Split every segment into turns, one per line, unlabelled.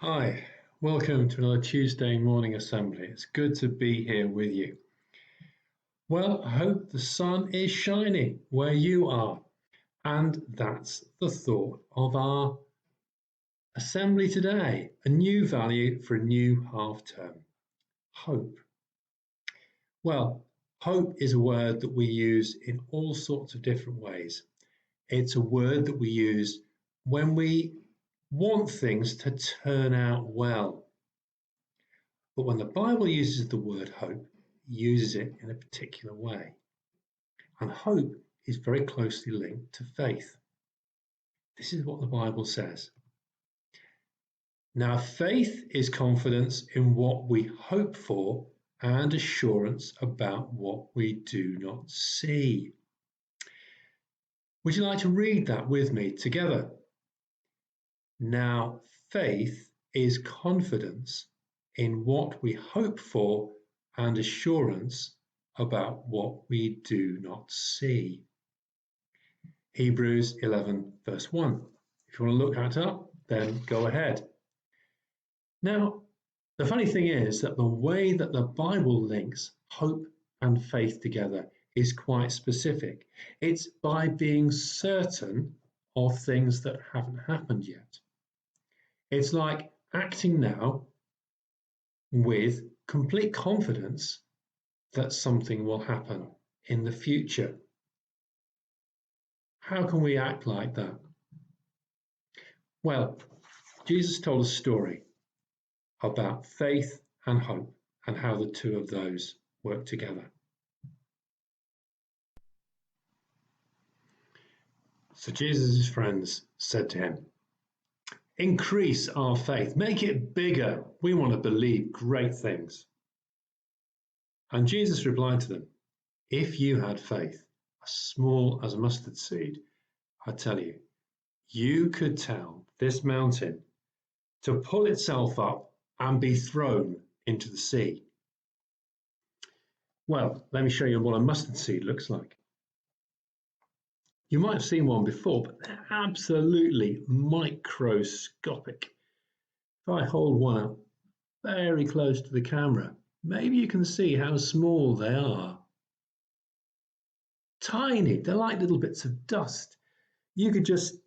Hi, welcome to another Tuesday morning assembly. It's good to be here with you. Well, I hope the sun is shining where you are, and that's the thought of our assembly today. A new value for a new half term. Hope. Well, hope is a word that we use in all sorts of different ways. It's a word that we use when we want things to turn out well. But when the Bible uses the word hope, it uses it in a particular way. And hope is very closely linked to faith. This is what the Bible says. Now, faith is confidence in what we hope for and assurance about what we do not see. Would you like to read that with me together? Now, faith is confidence in what we hope for and assurance about what we do not see. Hebrews 11 verse 1. If you want to look that up, then go ahead. Now, the funny thing is that the way that the Bible links hope and faith together is quite specific. It's by being certain of things that haven't happened yet. It's like acting now with complete confidence that something will happen in the future. How can we act like that? Well, Jesus told a story about faith and hope and how the two of those work together. So Jesus' friends said to him, "Increase our faith, make it bigger. We want to believe great things." And Jesus replied to them, "If you had faith, as small as a mustard seed, I tell you, you could tell this mountain to pull itself up and be thrown into the sea." Well, let me show you what a mustard seed looks like. You might have seen one before, but they're absolutely microscopic. If I hold one up very close to the camera, maybe you can see how small they are. Tiny, they're like little bits of dust. You could just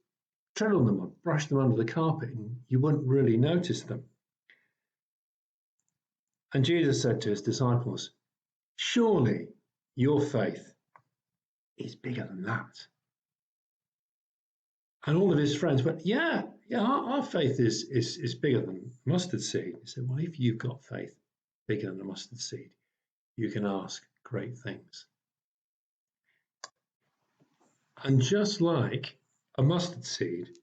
tread on them or brush them under the carpet and you wouldn't really notice them. And Jesus said to his disciples, "Surely your faith is bigger than that." And all of his friends went, yeah, our faith is bigger than mustard seed. He said, well, if you've got faith bigger than a mustard seed, you can ask great things. And just like a mustard seed,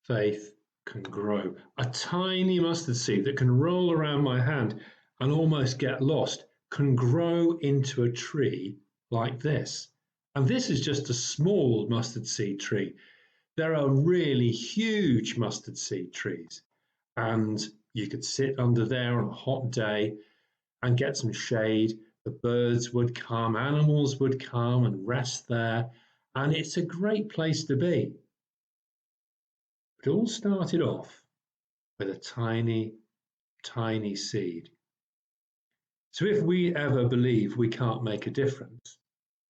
faith can grow. A tiny mustard seed that can roll around my hand and almost get lost can grow into a tree like this. And this is just a small mustard seed tree. There are really huge mustard seed trees, and you could sit under there on a hot day and get some shade. The birds would come, animals would come and rest there, and it's a great place to be. It all started off with a tiny, tiny seed. So if we ever believe we can't make a difference,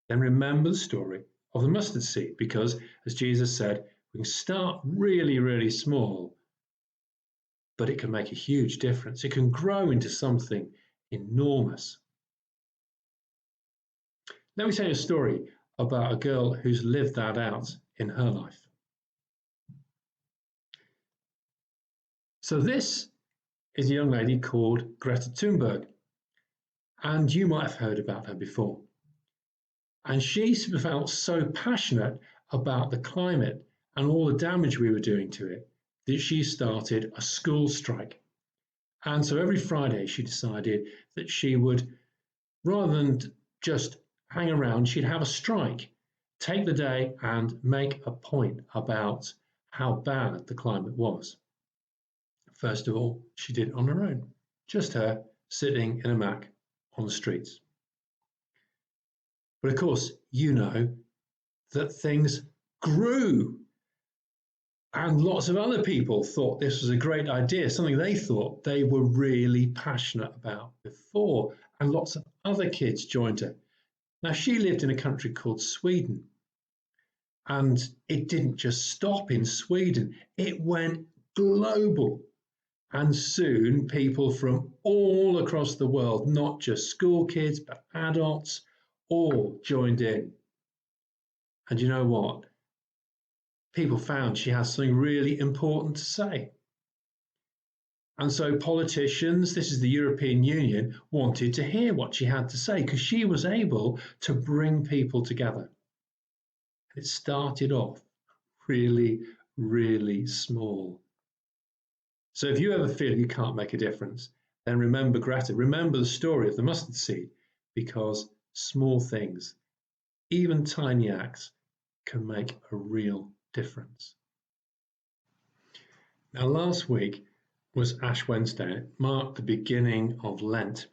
then remember the story of the mustard seed, because as Jesus said, we can start really, really small, but it can make a huge difference. It can grow into something enormous. Let me tell you a story about a girl who's lived that out in her life. So this is a young lady called Greta Toomberg, and you might have heard about her before. And she felt so passionate about the climate and all the damage we were doing to it that she started a school strike. And so every Friday she decided that she would, rather than just hang around, she'd have a strike, take the day and make a point about how bad the climate was. First of all, she did it on her own, just her sitting in a Mac on the streets. But of course, you know that things grew. And lots of other people thought this was a great idea, something they thought they were really passionate about before. And lots of other kids joined her. Now, she lived in a country called Sweden. And it didn't just stop in Sweden, it went global. And soon people from all across the world, not just school kids, but adults, all joined in. And you know what? People found she has something really important to say. And so politicians, this is the European Union, wanted to hear what she had to say because she was able to bring people together. It started off really, really small. So if you ever feel you can't make a difference, then remember Greta, remember the story of the mustard seed, because small things, even tiny acts, can make a real difference. Now, last week was Ash Wednesday. It marked the beginning of Lent.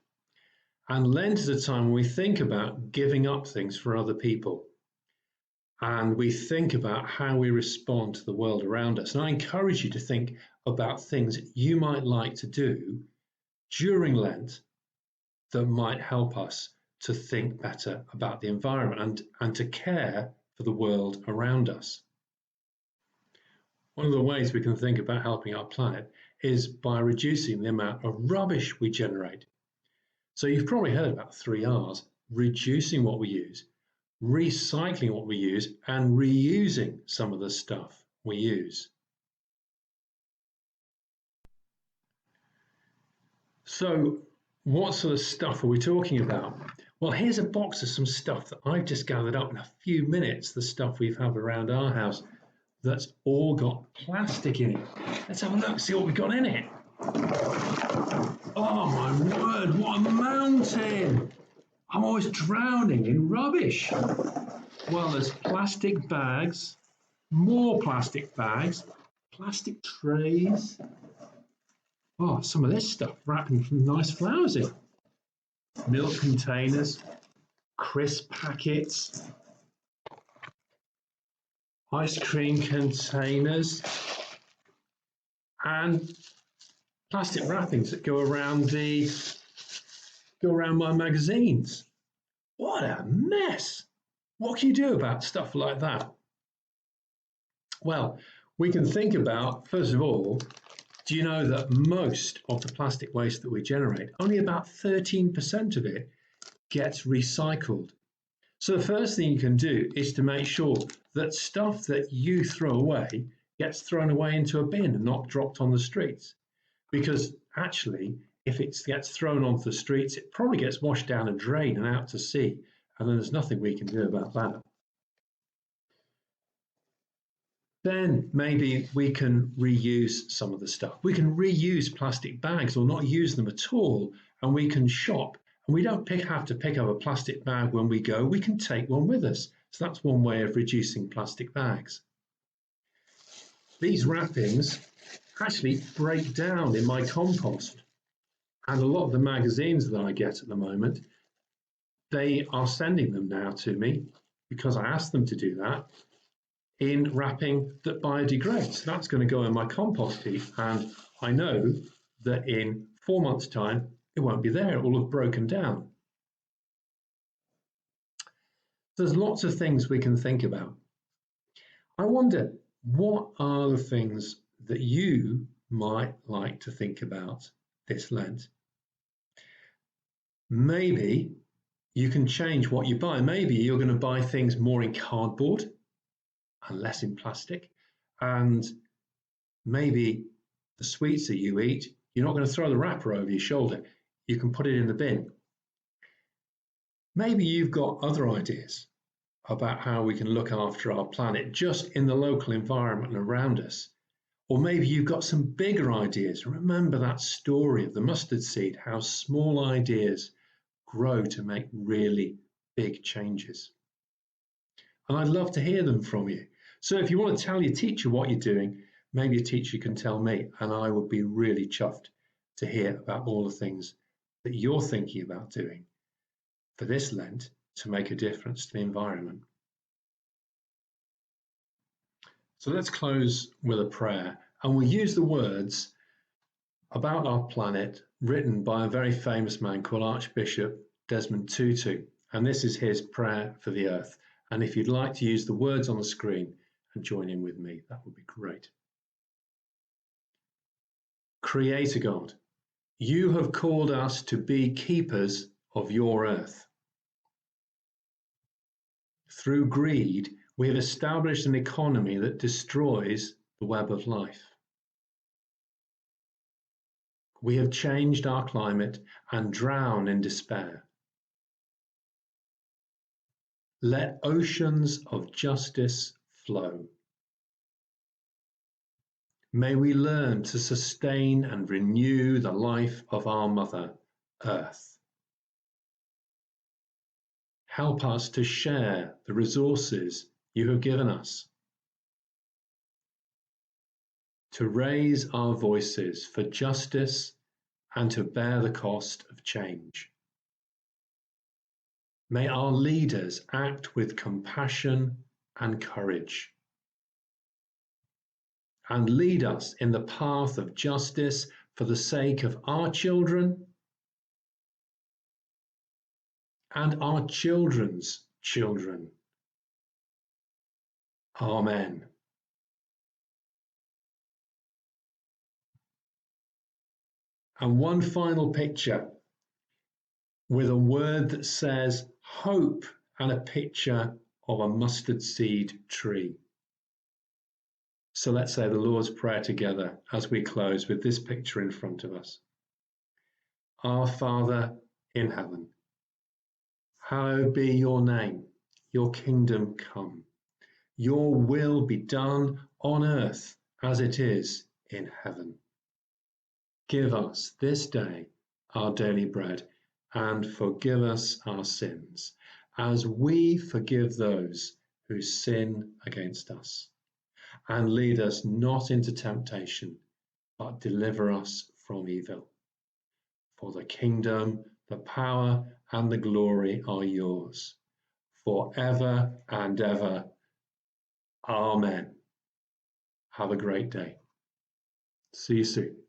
And Lent is a time when we think about giving up things for other people. And we think about how we respond to the world around us. And I encourage you to think about things you might like to do during Lent that might help us to think better about the environment and to care for the world around us. One of the ways we can think about helping our planet is by reducing the amount of rubbish we generate. So you've probably heard about 3 R's: reducing what we use, recycling what we use, and reusing some of the stuff we use. So what sort of stuff are we talking about? Well, here's a box of some stuff that I've just gathered up in a few minutes, the stuff we have around our house that's all got plastic in it. Let's have a look, see what we've got in it. Oh my word, what a mountain! I'm always drowning in rubbish. Well, there's plastic bags, more plastic bags, plastic trays. Oh, some of this stuff wrapping from nice flowers in. Milk containers, crisp packets, ice cream containers, and plastic wrappings that go around my magazines. What a mess! What can you do about stuff like that? Well, we can think about, first of all, do you know that most of the plastic waste that we generate, only about 13% of it gets recycled? So the first thing you can do is to make sure that stuff that you throw away gets thrown away into a bin and not dropped on the streets. Because actually, if it gets thrown onto the streets, it probably gets washed down a drain and out to sea, and then there's nothing we can do about that. Then maybe we can reuse some of the stuff. We can reuse plastic bags or not use them at all, and we can shop. And we don't have to pick up a plastic bag when we go. We can take one with us. So that's one way of reducing plastic bags. These wrappings actually break down in my compost. And a lot of the magazines that I get at the moment, they are sending them now to me because I asked them to do that in wrapping that biodegrades. That's going to go in my compost heap, and I know that in 4 months' time it won't be there, it will have broken down. There's lots of things we can think about. I wonder, what are the things that you might like to think about this Lent? Maybe you can change what you buy. Maybe you're going to buy things more in cardboard and less in plastic. And maybe the sweets that you eat, you're not going to throw the wrapper over your shoulder. You can put it in the bin. Maybe you've got other ideas about how we can look after our planet just in the local environment around us. Or maybe you've got some bigger ideas. Remember that story of the mustard seed, how small ideas grow to make really big changes. And I'd love to hear them from you. So if you want to tell your teacher what you're doing, maybe your teacher can tell me, and I would be really chuffed to hear about all the things that you're thinking about doing for this Lent to make a difference to the environment. So let's close with a prayer, and we'll use the words about our planet written by a very famous man called Archbishop Desmond Tutu. And this is his prayer for the earth. And if you'd like to use the words on the screen and join in with me, that would be great. Creator God, you have called us to be keepers of your earth. Through greed, we have established an economy that destroys the web of life. We have changed our climate and drown in despair. Let oceans of justice flow. May we learn to sustain and renew the life of our Mother, Earth. Help us to share the resources you have given us, to raise our voices for justice and to bear the cost of change. May our leaders act with compassion and courage, and lead us in the path of justice for the sake of our children and our children's children. Amen. And one final picture with a word that says hope and a picture of a mustard seed tree. So let's say the Lord's Prayer together as we close with this picture in front of us. Our Father in heaven, hallowed be your name, your kingdom come. Your will be done on earth as it is in heaven. Give us this day our daily bread, and forgive us our sins, as we forgive those who sin against us. And lead us not into temptation, but deliver us from evil. For the kingdom, the power, and the glory are yours, forever and ever. Amen. Have a great day. See you soon.